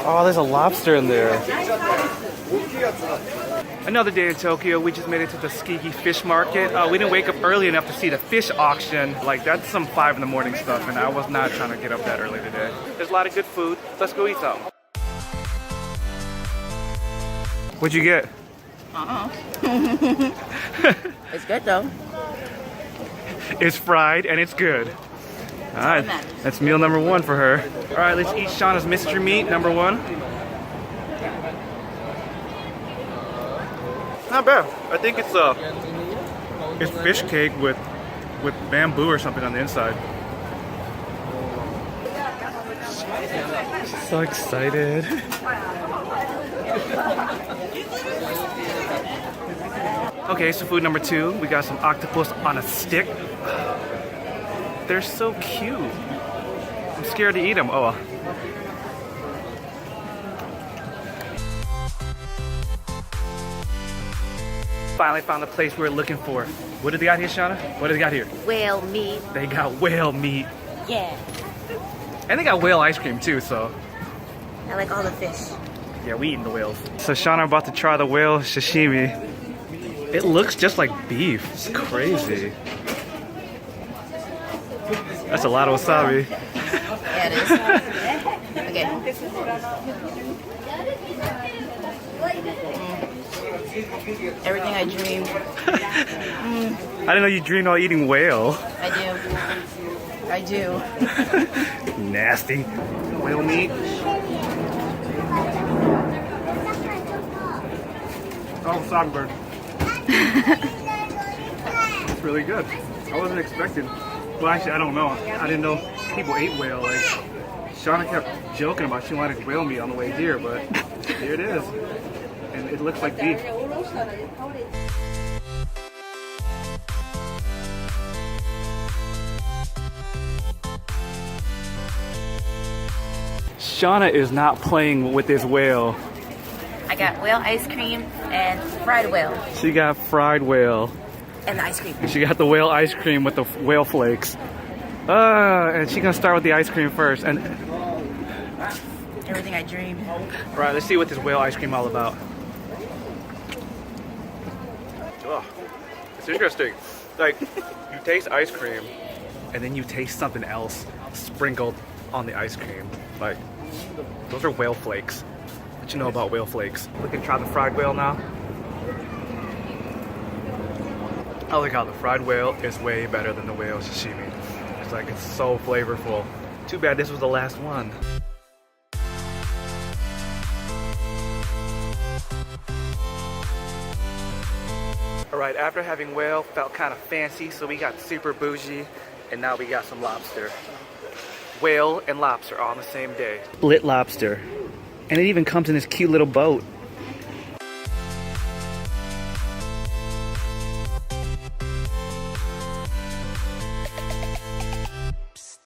Oh, there's a lobster in there. Another day in Tokyo. We just made it to the Tsukiji fish market. We didn't wake up early enough to see the fish auction. Like, that's some 5 in the morning stuff, and I was not trying to get up that early today. There's a lot of good food. Let's go eat some. What'd you get? It's good though. It's fried and it's good. All right, that's meal number 1 for her. All right, let's eat Shauna's mystery meat, number 1. Not bad. I think it's fish cake with bamboo or something on the inside. So excited. Okay, so food number 2. We got some octopus on a stick. They're so cute. I'm scared to eat them. Oh. Finally found the place we were looking for. What do they got here, Shauna? What do they got here? Whale meat. They got whale meat. Yeah. And they got whale ice cream too, so. I like all the fish. Yeah, we eating the whales. So Shauna about to try the whale sashimi. It looks just like beef. It's crazy. That's a lot of wasabi. Yeah, it is. Okay. Everything I dreamed. I didn't know you dreamed of eating whale. I do. Nasty. Whale meat. Oh, wasabi bird. It's really good. I wasn't expecting. Well, actually, I don't know. I didn't know people ate whale. Like, Shauna kept joking about she wanted whale meat on the way here, but here it is. And it looks like beef. Shauna is not playing with this whale. I got whale ice cream and fried whale. She got fried whale. And the ice cream. She got the whale ice cream with the whale flakes. And she's gonna start with the ice cream first. And everything I dreamed. All right, let's see what this whale ice cream all about. Oh, it's interesting. Like, you taste ice cream, and then you taste something else sprinkled on the ice cream. Like, those are whale flakes. What you know about whale flakes? We can try the fried whale now. I like how the fried whale is way better than the whale sashimi. It's like, it's so flavorful. Too bad this was the last one. Alright, after having whale, felt kind of fancy, so we got super bougie, and now we got some lobster. Whale and lobster all on the same day. Split lobster. And it even comes in this cute little boat.